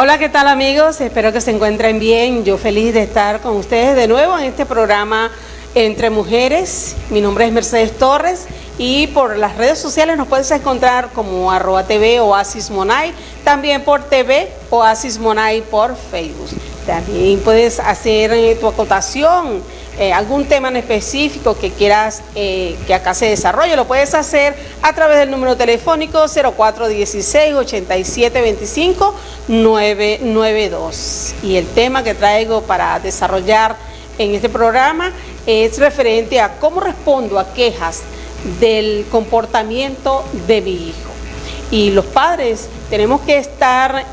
Hola, ¿qué tal amigos? Espero que se encuentren bien. Yo feliz de estar con ustedes de nuevo en este programa Entre Mujeres. Mi nombre es Mercedes Torres y por las redes sociales nos puedes encontrar como @TV Oasis Monay, también por TV Oasis Monay por Facebook. También puedes hacer tu acotación, algún tema en específico que quieras que acá se desarrolle, lo puedes hacer a través del número telefónico 0416-8725-992. Y el tema que traigo para desarrollar en este programa es referente a cómo respondo a quejas del comportamiento de mi hijo. Y los padres tenemos que estar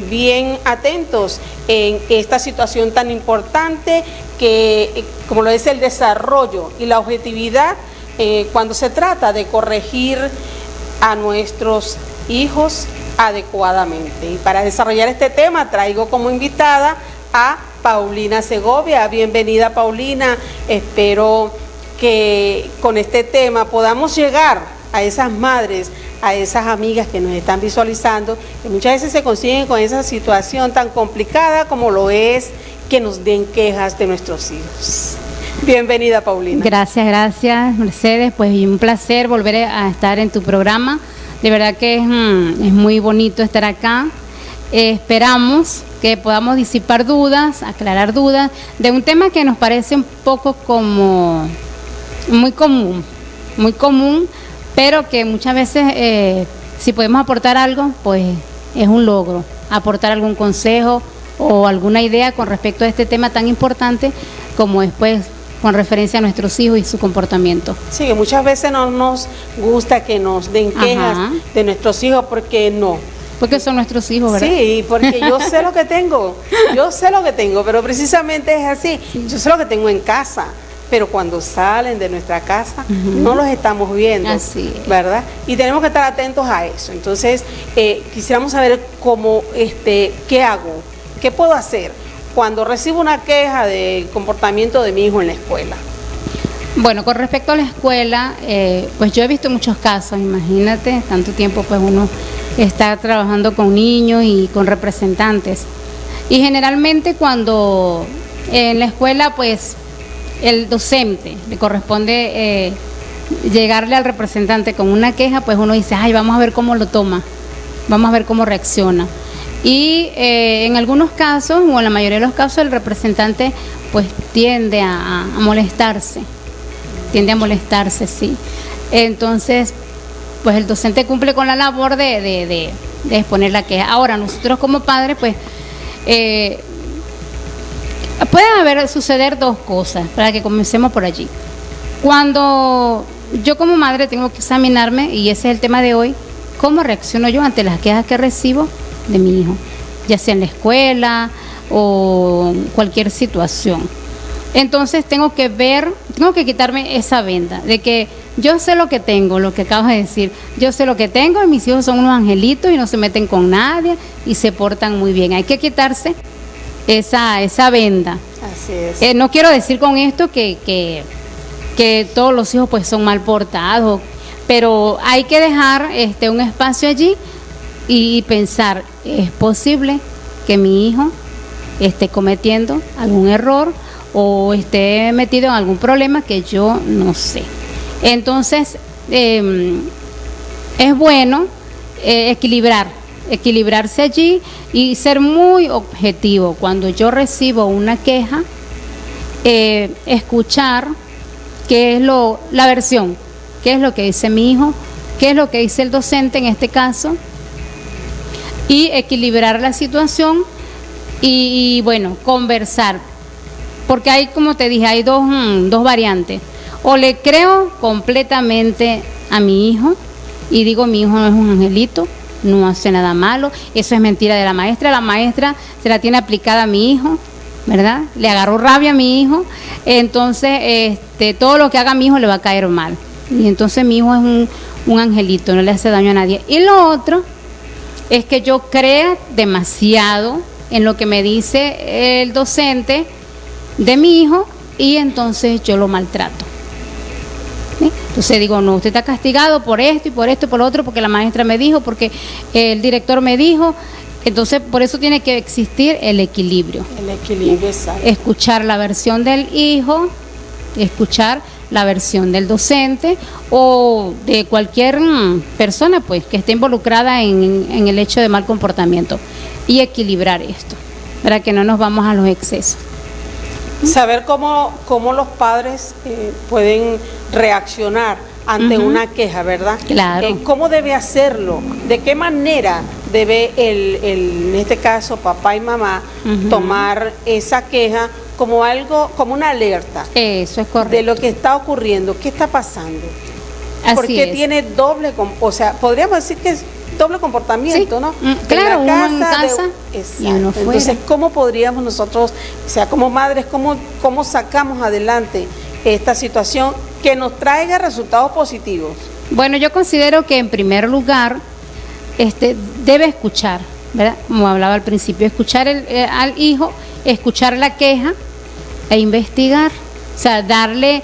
bien atentos en esta situación tan importante que, como lo es el desarrollo y la objetividad cuando se trata de corregir a nuestros hijos adecuadamente. Y para desarrollar este tema traigo como invitada a Paulina Segovia. Bienvenida, Paulina. Espero que con este tema podamos llegar a esas madres, a esas amigas que nos están visualizando, que muchas veces se consiguen con esa situación tan complicada como lo es que nos den quejas de nuestros hijos. Bienvenida, Paulina. Gracias, Mercedes. Pues un placer volver a estar en tu programa. De verdad que es muy bonito estar acá. Esperamos que podamos disipar dudas, aclarar dudas de un tema que nos parece un poco como muy común, pero que muchas veces si podemos aportar algo, pues es un logro, aportar algún consejo o alguna idea con respecto a este tema tan importante como es pues con referencia a nuestros hijos y su comportamiento. Sí, que muchas veces no nos gusta que nos den quejas de nuestros hijos porque son nuestros hijos, ¿verdad? Sí, porque yo sé lo que tengo, pero precisamente es así, yo sé lo que tengo en casa, pero cuando salen de nuestra casa no los estamos viendo, así es, ¿verdad? Y tenemos que estar atentos a eso. Entonces, quisiéramos saber cómo, qué hago, qué puedo hacer cuando recibo una queja del comportamiento de mi hijo en la escuela. Bueno, con respecto a la escuela, pues yo he visto muchos casos, imagínate, tanto tiempo pues uno está trabajando con niños y con representantes. Y generalmente cuando en la escuela pues el docente le corresponde llegarle al representante con una queja, pues uno dice, ay, vamos a ver cómo lo toma, vamos a ver cómo reacciona. Y en algunos casos, o en la mayoría de los casos, el representante pues tiende a molestarse, sí. Entonces, pues el docente cumple con la labor de exponer la queja. Ahora, nosotros como padres, pues, pueden suceder dos cosas, para que comencemos por allí. Cuando yo como madre tengo que examinarme, y ese es el tema de hoy, ¿cómo reacciono yo ante las quejas que recibo de mi hijo? Ya sea en la escuela o cualquier situación. Entonces tengo que quitarme esa venda de que yo sé lo que tengo, lo que acabas de decir, yo sé lo que tengo y mis hijos son unos angelitos y no se meten con nadie y se portan muy bien. Hay que quitarse esa venda. Así es. No quiero decir con esto que todos los hijos pues son mal portados, pero hay que dejar un espacio allí y pensar, ¿es posible que mi hijo esté cometiendo algún error o esté metido en algún problema que yo no sé? Entonces, es bueno equilibrarse allí y ser muy objetivo. Cuando yo recibo una queja, escuchar qué es la versión, qué es lo que dice mi hijo, qué es lo que dice el docente en este caso, y equilibrar la situación y bueno, conversar. Porque hay, como te dije, hay dos variantes. O le creo completamente a mi hijo y digo, mi hijo no es un angelito, no hace nada malo, eso es mentira de la maestra se la tiene aplicada a mi hijo, ¿verdad? Le agarró rabia a mi hijo, entonces todo lo que haga mi hijo le va a caer mal. Y entonces mi hijo es un angelito, no le hace daño a nadie. Y lo otro es que yo crea demasiado en lo que me dice el docente de mi hijo y entonces yo lo maltrato. ¿Sí? Entonces digo, no, usted está castigado por esto y por esto y por lo otro, porque la maestra me dijo, porque el director me dijo, Entonces, por eso tiene que existir el equilibrio. El equilibrio, exacto. Escuchar la versión del hijo, escuchar la versión del docente o de cualquier persona pues que esté involucrada en el hecho de mal comportamiento y equilibrar esto, para que no nos vamos a los excesos. Saber cómo los padres pueden reaccionar ante una queja, ¿verdad? Claro. ¿Cómo debe hacerlo? ¿De qué manera debe en este caso, papá y mamá, tomar esa queja como algo, como una alerta? Eso es correcto. De lo que está ocurriendo, qué está pasando. Así Porque es. Tiene doble, o sea, podríamos decir que es doble comportamiento, Sí. ¿no? Claro, en la uno en casa y uno fuera. Entonces, ¿cómo podríamos nosotros, o sea, como madres, cómo sacamos adelante esta situación que nos traiga resultados positivos? Bueno, yo considero que en primer lugar debe escuchar, ¿verdad? Como hablaba al principio, escuchar al hijo, escuchar la queja e investigar, o sea, darle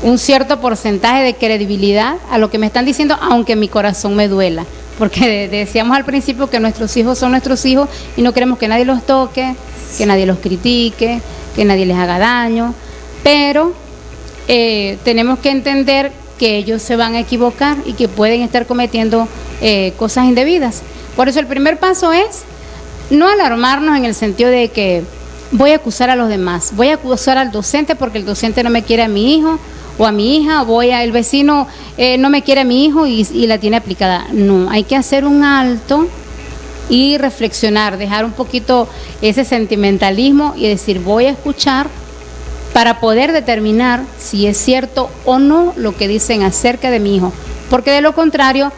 un cierto porcentaje de credibilidad a lo que me están diciendo, aunque mi corazón me duela, porque decíamos al principio que nuestros hijos son nuestros hijos y no queremos que nadie los toque, que nadie los critique, que nadie les haga daño, pero tenemos que entender que ellos se van a equivocar y que pueden estar cometiendo cosas indebidas. Por eso el primer paso es no alarmarnos en el sentido de que voy a acusar a los demás, voy a acusar al docente porque el docente no me quiere a mi hijo o a mi hija, el vecino no me quiere a mi hijo y la tiene aplicada. No, hay que hacer un alto y reflexionar, dejar un poquito ese sentimentalismo y decir voy a escuchar para poder determinar si es cierto o no lo que dicen acerca de mi hijo, porque de lo contrario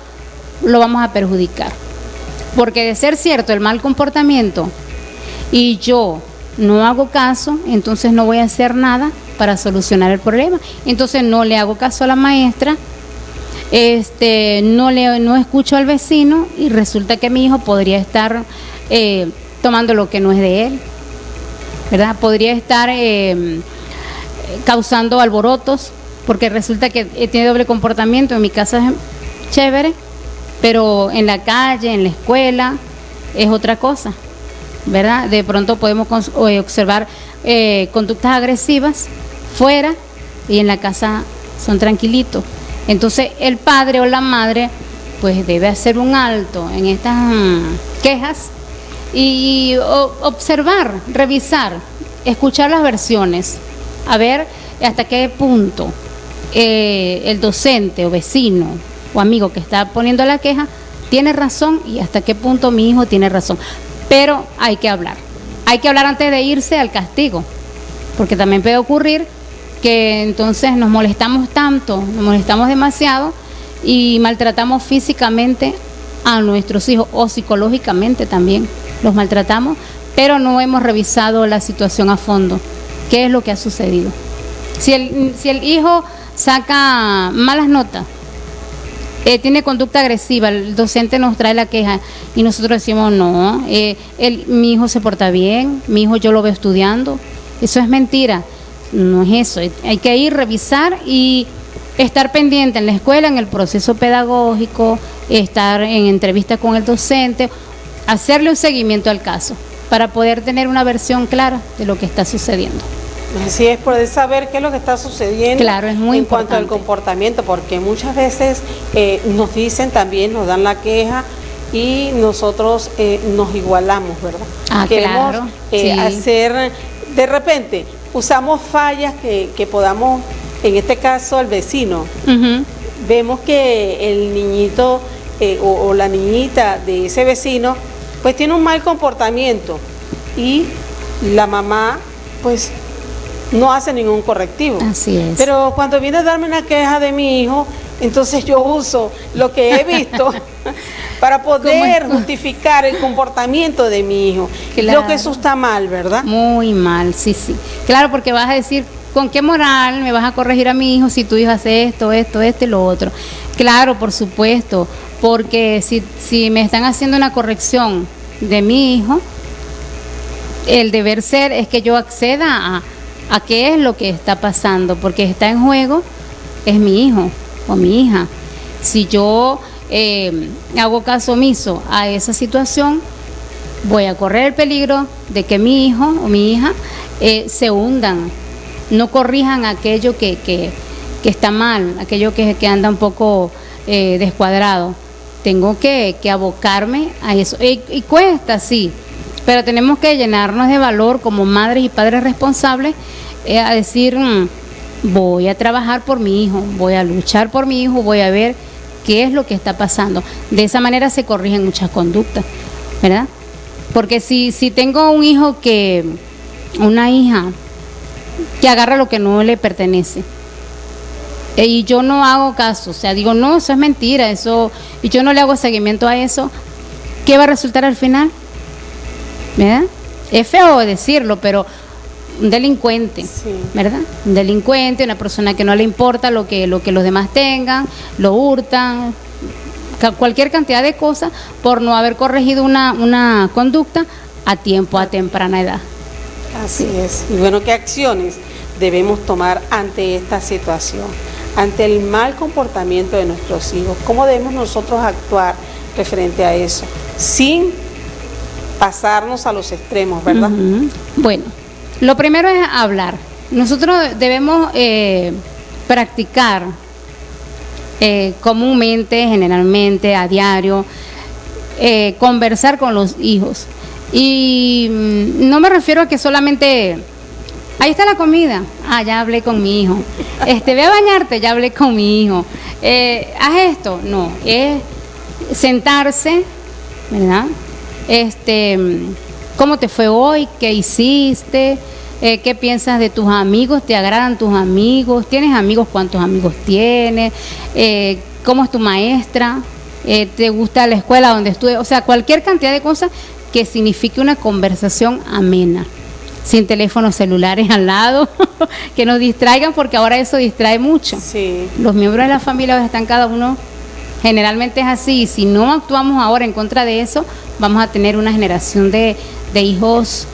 lo vamos a perjudicar. Porque de ser cierto el mal comportamiento y yo no hago caso, entonces no voy a hacer nada para solucionar el problema. Entonces no le hago caso a la maestra, no escucho al vecino y resulta que mi hijo podría estar tomando lo que no es de él, ¿verdad? Podría estar causando alborotos porque resulta que tiene doble comportamiento. En mi casa es chévere, pero en la calle, en la escuela es otra cosa, ¿verdad? De pronto podemos observar conductas agresivas fuera y en la casa son tranquilitos. Entonces el padre o la madre pues debe hacer un alto en estas quejas y observar, revisar, escuchar las versiones, a ver hasta qué punto el docente o vecino o amigo que está poniendo la queja tiene razón y hasta qué punto mi hijo tiene razón. Pero hay que hablar antes de irse al castigo, porque también puede ocurrir que entonces nos molestamos tanto, nos molestamos demasiado y maltratamos físicamente a nuestros hijos o psicológicamente también los maltratamos, pero no hemos revisado la situación a fondo, qué es lo que ha sucedido. Si el hijo saca malas notas, tiene conducta agresiva, el docente nos trae la queja y nosotros decimos no, mi hijo se porta bien, mi hijo yo lo veo estudiando, eso es mentira, no es eso. Hay que ir, revisar y estar pendiente en la escuela, en el proceso pedagógico, estar en entrevista con el docente, hacerle un seguimiento al caso para poder tener una versión clara de lo que está sucediendo. Así es, poder saber qué es lo que está sucediendo. Claro, es muy en importante. cuanto al comportamiento, porque muchas veces nos dicen también, nos dan la queja y nosotros nos igualamos, ¿verdad? Queremos claro, sí. hacer, de repente, usamos fallas que podamos, en este caso al vecino, vemos que el niñito o la niñita de ese vecino, pues tiene un mal comportamiento y la mamá, pues no hace ningún correctivo. Así es. Pero cuando viene a darme una queja de mi hijo, entonces yo uso lo que he visto para poder justificar el comportamiento de mi hijo. Claro. Creo que eso está mal, ¿verdad? Muy mal, sí. Claro, porque vas a decir, ¿con qué moral me vas a corregir a mi hijo si tu hijo hace esto y lo otro? Claro, por supuesto, porque si me están haciendo una corrección de mi hijo, el deber ser es que yo acceda a qué es lo que está pasando, porque está en juego es mi hijo o mi hija. Si yo hago caso omiso a esa situación, voy a correr el peligro de que mi hijo o mi hija se hundan, no corrijan aquello que está mal, aquello que anda un poco descuadrado. Tengo que abocarme a eso. Y cuesta, sí, pero tenemos que llenarnos de valor como madres y padres responsables, a decir, voy a trabajar por mi hijo, voy a luchar por mi hijo, voy a ver qué es lo que está pasando. De esa manera se corrigen muchas conductas, ¿verdad? Porque si tengo un hijo una hija que agarra lo que no le pertenece, y yo no hago caso, o sea, digo, no, eso es mentira, eso, y yo no le hago seguimiento a eso, ¿qué va a resultar al final? ¿Verdad? Es feo decirlo, pero un delincuente, sí, ¿verdad? Un delincuente, una persona que no le importa lo que los demás tengan, lo hurtan, cualquier cantidad de cosas por no haber corregido una conducta a tiempo, a temprana edad. Así es. Y bueno, ¿qué acciones debemos tomar ante esta situación? Ante el mal comportamiento de nuestros hijos, ¿cómo debemos nosotros actuar referente a eso? Sin pasarnos a los extremos, ¿verdad? Bueno, lo primero es hablar. Nosotros debemos practicar comúnmente, generalmente, a diario, conversar con los hijos. Y no me refiero a que solamente... Ahí está la comida. Ya hablé con mi hijo. Ve a bañarte, ya hablé con mi hijo. Haz esto. No, es sentarse, ¿verdad? ¿Cómo te fue hoy? ¿Qué hiciste? ¿Qué piensas de tus amigos? ¿Te agradan tus amigos? ¿Tienes amigos? ¿Cuántos amigos tienes? ¿Cómo es tu maestra? ¿Te gusta la escuela donde estudias? O sea, cualquier cantidad de cosas que signifique una conversación amena, sin teléfonos celulares al lado, que nos distraigan, porque ahora eso distrae mucho. Sí. Los miembros de la familia están cada uno, generalmente es así, y si no actuamos ahora en contra de eso, vamos a tener una generación de hijos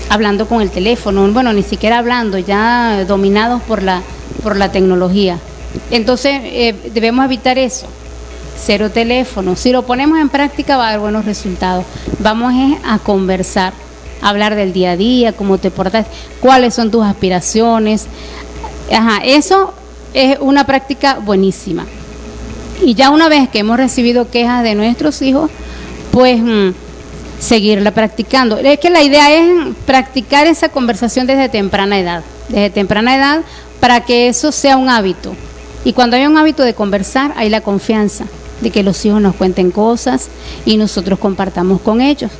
hablando con el teléfono, bueno, ni siquiera hablando, ya dominados por la tecnología. Entonces, debemos evitar eso. Cero teléfono. Si lo ponemos en práctica va a dar buenos resultados. Vamos a conversar, a hablar del día a día, cómo te portas, cuáles son tus aspiraciones. Eso es una práctica buenísima. Y ya una vez que hemos recibido quejas de nuestros hijos, pues seguirla practicando. Es que la idea es practicar esa conversación desde temprana edad, para que eso sea un hábito. Y cuando hay un hábito de conversar, hay la confianza de que los hijos nos cuenten cosas y nosotros compartamos con ellos.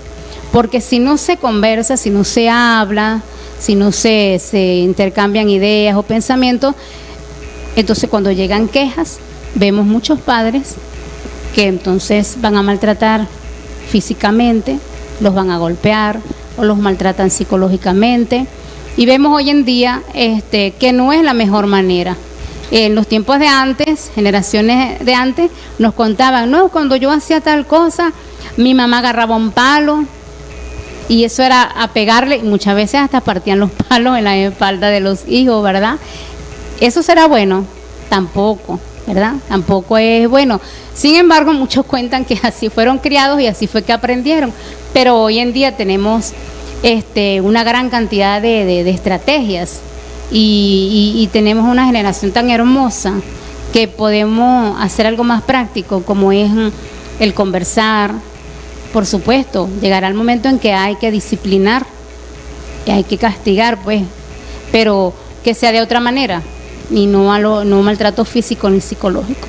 Porque si no se conversa, si no se habla, si no se intercambian ideas o pensamientos, entonces cuando llegan quejas, vemos muchos padres que entonces van a maltratar físicamente, los van a golpear o los maltratan psicológicamente. Y vemos hoy en día que no es la mejor manera. En los tiempos de antes, generaciones de antes, nos contaban, no, cuando yo hacía tal cosa, mi mamá agarraba un palo y eso era a pegarle, y muchas veces hasta partían los palos en la espalda de los hijos, ¿verdad? ¿Eso será bueno? Tampoco, ¿verdad? Tampoco es bueno. Sin embargo, muchos cuentan que así fueron criados y así fue que aprendieron. Pero hoy en día tenemos una gran cantidad de estrategias. Y tenemos una generación tan hermosa que podemos hacer algo más práctico, como es el conversar. Por supuesto, llegará el momento en que hay que disciplinar y hay que castigar, pues, pero que sea de otra manera y no maltrato físico ni psicológico.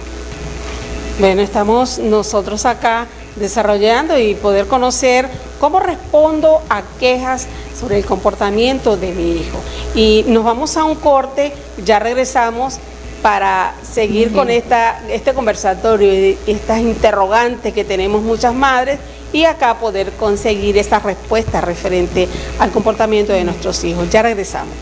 Bueno, estamos nosotros acá desarrollando y poder conocer cómo respondo a quejas sobre el comportamiento de mi hijo. Y nos vamos a un corte, ya regresamos para seguir con este conversatorio y estas interrogantes que tenemos muchas madres y acá poder conseguir esas respuestas referente al comportamiento de nuestros hijos. Ya regresamos.